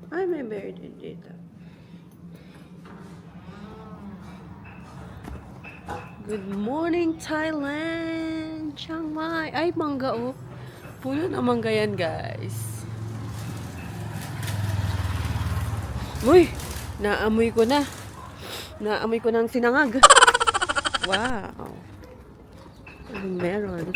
Ay, may bear din dito. Good morning, Thailand! Chiang Mai! Ay, mangga oh. Puno na mangga yan, guys. Uy! Naamoy ko na. Naamoy ko ng sinangag. Wow! Anong meron?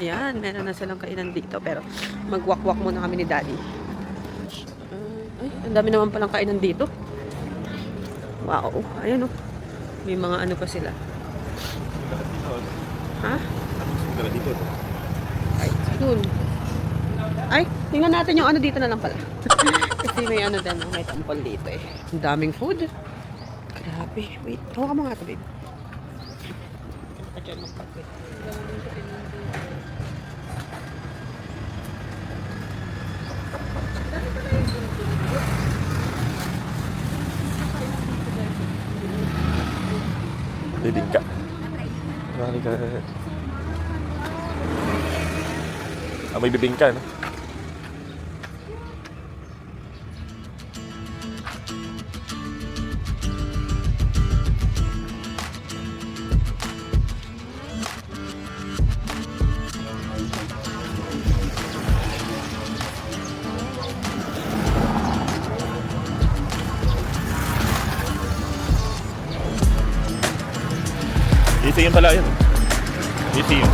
Ayan, meron na silang kainan dito. Pero magwakwak muna kami ni Daddy. Ay, ang dami naman palang kainan dito. Wow! Ayan oh. May mga ano pa sila. Ha? Dito. Ay, dun. Ay, tingnan natin yung ano dito na lang pala. Kasi may ano din, may temple dito eh. Ang daming food. Grabe. Wait, tawa ka mga ito, babe. Diyan magpagwit. Bibingka. Mari ka. May bibingka, no? Museum pala yun. Museum.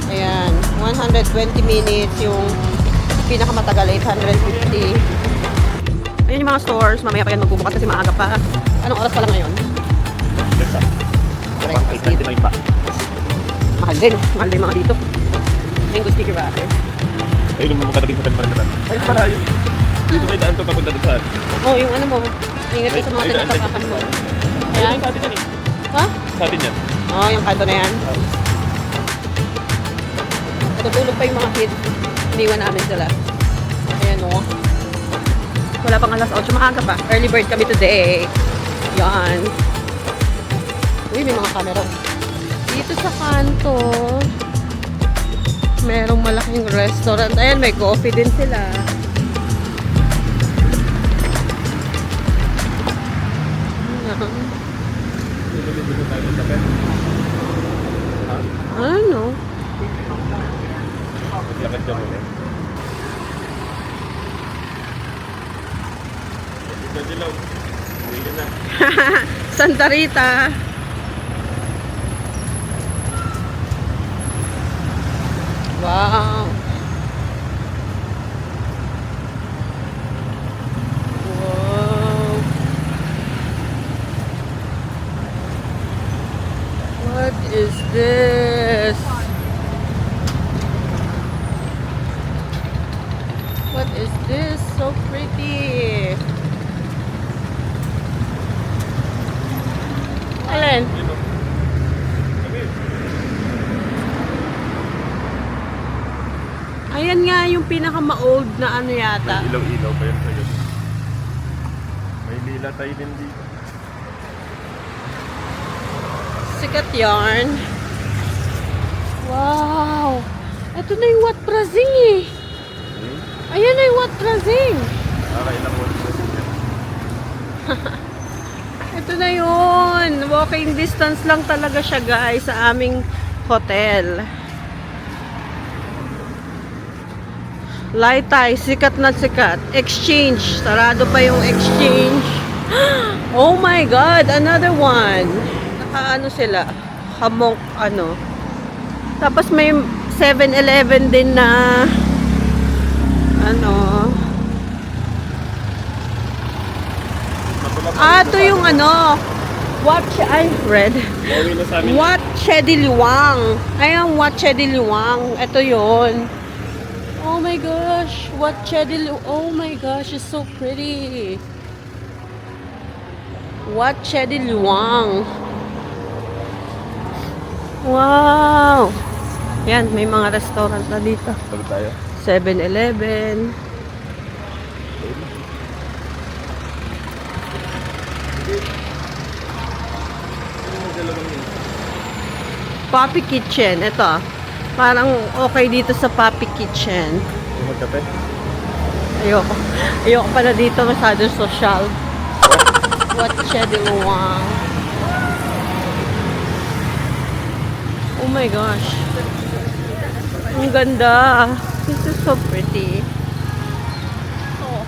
Ayan, 120 minutes yung pinakamatagal, 850. Ayan yung mga stores, mamaya pa yan magbubukas kasi maaga pa. Anong oras pa lang ngayon? Pa. Mahal din mga dito. Mango sticker ba ate? Ayun yung mga katabing hotel pa rin naman. Ay, pala yun. Dito may daan to papunta doon saan. Oh, yung ano mo, ingat ka sa mga tinatapakan mo. Ayan. Sa atin yan eh. Ha? Sa atin yan. Oh, yung kanto na yan. Natutulog pa yung mga kids. Iniwan namin sila. Ayan o. Wala pang alas 8. Maaga pa. Early bird kami today. Yan. Uy, may mga camera. Dito sa kanto, merong malaking restaurant. Ayan, may coffee din sila. Ano? Lakad ka muna. Ito dilaw. Uwi ka na. Santa Rita. Wow. Wow. What is this? What is this? So pretty. Alin? Ayan nga yung pinaka-ma-old na ano yata. May ilaw-ilaw pa yun sa'yo. May lila tayo din dito. Sikat yarn. Wow! Ito na yung Wat Prazing eh. Ayan na yung Wat Prazing. Ilang oras na siya. Ito na yun. Walking distance lang talaga siya guys sa aming hotel. Laitai, sikat na sikat. Exchange. Sarado pa yung exchange. Oh my God! Another one. Naka-ano sila? Hamok ano. Tapos may 7-Eleven din na ano. Ito yung ano. Ay, red. Uwi na sa amin. Wat Chediliwang. Ayan, Wat Chediliwang. Ito yun. Oh my gosh. Wat Chediliwang. Oh my gosh, it's so pretty. Wat Chediliwang. Wow. Yan, may mga restaurant na dito. Sabi tayo. 7-Eleven. Poppy Kitchen. Ito. Parang okay dito sa Poppy Kitchen. Magkape? Ayoko. Ayoko pala dito masyadong social. What Chediluwang. Oh my gosh. Ang ganda. This is so pretty. Oh.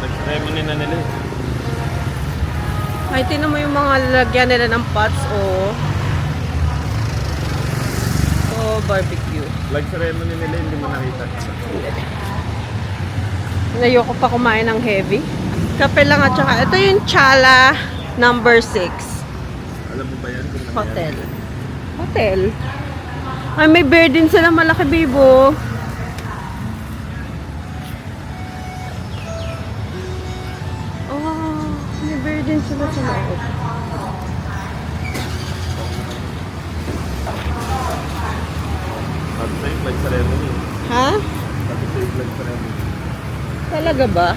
Nag-ceremony na nila. Ay, tinan mo yung mga lalagyan nila ng pots, oh. Oh, barbecue. Like ceremony nila, hindi mo nakita. Ayoko pa kumain ng heavy. Kape lang at saka, ito yung Chala number 6. Alam mo ba yan? Kung ano Hotel. yan? Hotel. Ay, may bear din sila malaki, bibo. Oh, may bear din sila sa loob. At same like ceremony. Ha? At same like ceremony. Talaga ba?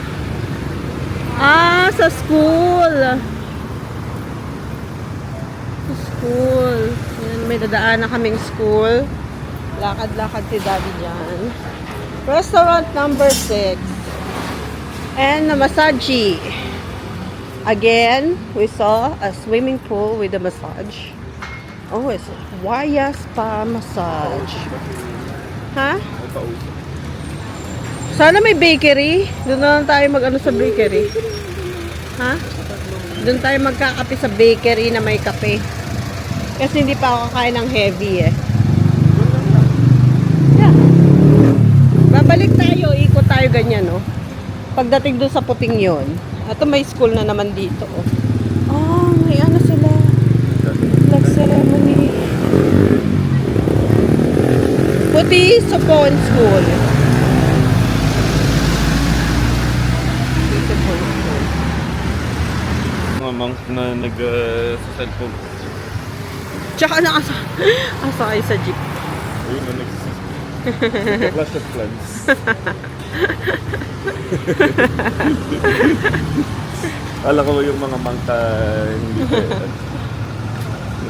Ah, sa school. Sa school. Yan, may dadaan na kaming school. Lakad-lakad si Daddy dyan. Restaurant number 6. And a massage. Again, we saw a swimming pool with a massage. Oh, it's Waya Spa Massage. Ha? Ay, pauso. Sana may bakery. Doon na lang tayo mag-ano sa bakery. Ha? Doon tayo magkakape sa bakery na may kape. Kasi hindi pa ako kakain ng heavy eh. Yeah. Babalik tayo, ikot tayo ganyan, no? Pagdating doon sa puting yon. Ito may school na naman dito, oh. Oh, may ano sila. Flag ceremony. Puti Supon School. Mga monks na sa cellphone. Tsaka asa kayo sa jeep. Ayun na nagsisisi. Clash of Clans. Kala ko yung mga mangka hindi pa.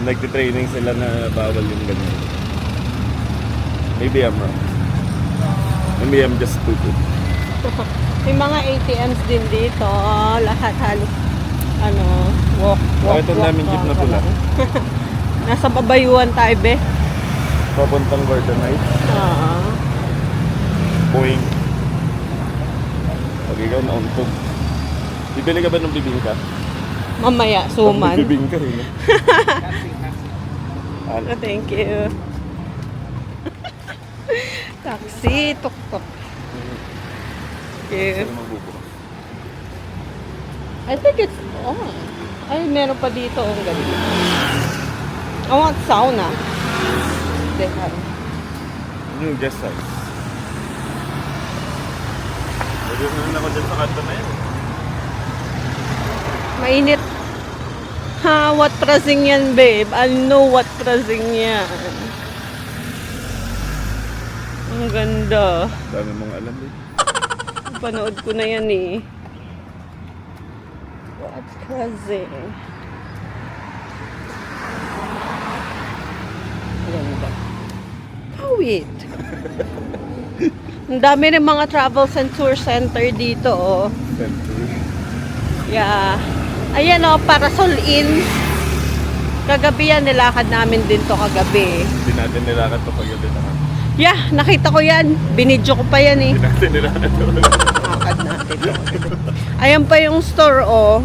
Nagtitraining sila na bawal yung ganyan. Maybe I'm wrong. Maybe I'm just stupid. May mga ATMs din dito. Lahat halos ano, walk. Bakit ang daming jeep na pula? Nasa babayuan tayo, be. Papuntang Gordon Heights. Boing. Pag ikaw nauntog. Bibili ka ba ng bibingka? Mamaya, suman. Bibingka rin. Oh, thank you. Taxi, tuk-tuk. Thank you. I think it's on. Ay, meron pa dito. Ang galing. I want sauna. They have. Yung guest size. Pwede na ako dyan sa kanto na yan. Mainit. Ha, what prasing yan, babe? I know what prasing yan. Ang ganda. Dami mong alam eh. Panood ko na yan eh. What prasing? Ganda. Oh, wait. Ang dami rin mga travels and tour center dito, oh. Center. Yeah. Ayan, oh, Parasol Inn. Kagabi yan, nilakad namin din to kagabi. Hindi natin nilakad to paggabi na. Yeah, nakita ko yan. Binidyo ko pa yan eh. Hindi natin nilakad to. Nakakad natin. Ayan pa yung store, oh.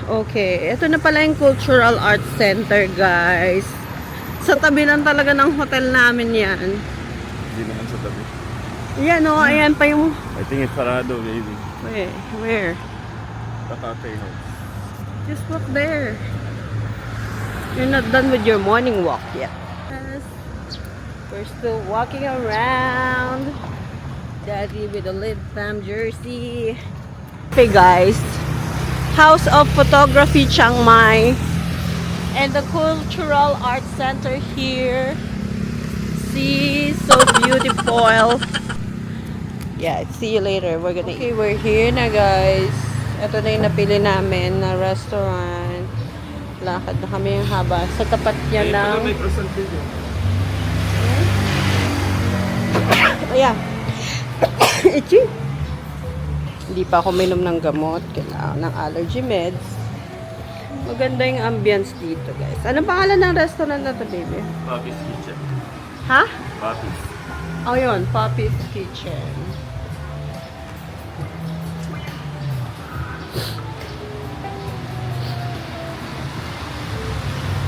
Okay, ito na pala yung Cultural Arts Center, guys. Sa tabi lang talaga ng hotel namin yan. Hindi naman sa tabi. Yan, oh, ayan pa yung... I think it's sarado, baby. Where? The cafe house. Just walk there. You're not done with your morning walk yet. Yes. We're still walking around. Daddy with a Lid Fam jersey. Hey guys, House of Photography Chiang Mai and the Cultural Arts Center here. See, so beautiful. Yeah, see you later. We're gonna Okay, we're here na guys. Ito na yung napili namin na restaurant. Lakad na kami yung haba. Sa tapat niya ng... Ayan. Itchy. Hindi pa ako minom ng gamot. Kailangan ng allergy meds. Maganda yung ambience dito, guys. Anong pangalan ng restaurant na to, baby? Poppy's Kitchen. Ha? Poppy's. Oh, yun. Poppy's Kitchen.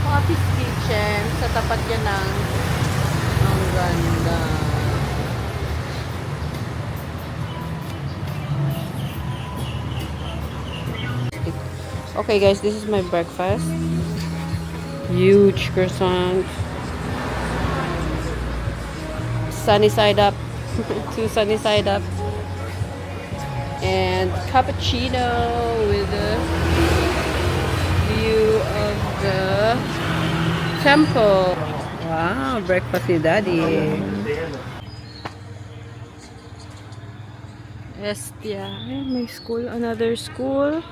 Poppy's Kitchen. Sa tapat niya ng... Ang ganda. Okay guys, this is my breakfast. Huge croissant. Sunny side up. 2 sunny side up. And cappuccino with a view of the temple. Wow, breakfast ni Daddy. Estia. Ay, may school. Another school.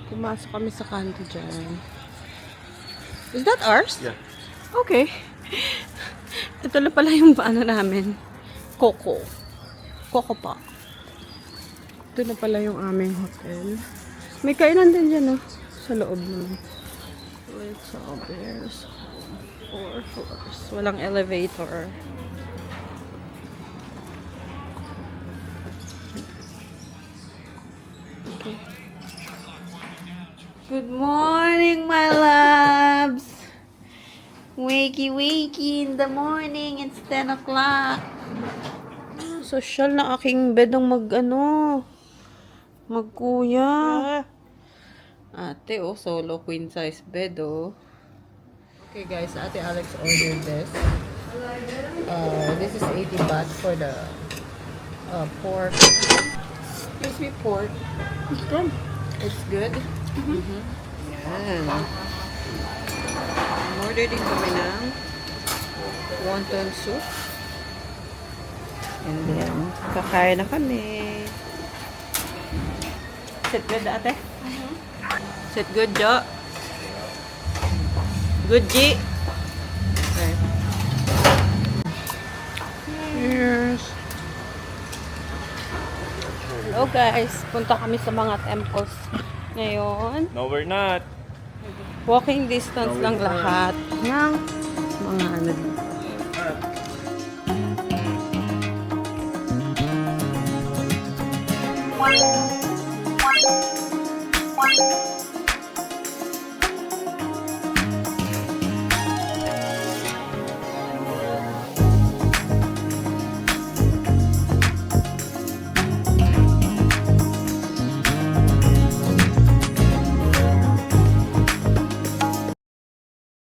Pumasok kami sa kanto dyan. Is that ours? Yeah. Okay. Ito na pala yung ano namin. Coco. Coco pa. Ito na pala yung aming hotel. May kainan din dyan, no? Sa loob naman. Let's all bears. 4 floors. Walang elevator. Okay. Good morning, my loves! Wakey, wakey in the morning. It's 10 o'clock. Social na aking bed ang magkuya. Ate, oh, solo queen size bed, oh. Okay, guys, Ate Alex ordered this. This is 80 baht for the pork. Excuse me, pork. It's good. It's good? Yan. Order din kami ng wonton soup. And then, kakain na kami. Sit good, ate? Sit good, Jo? Good, G? Okay. Cheers! Hello guys, punta kami sa mga temples ngayon. No, we're not. Walking distance lang lahat ng mga ano dito.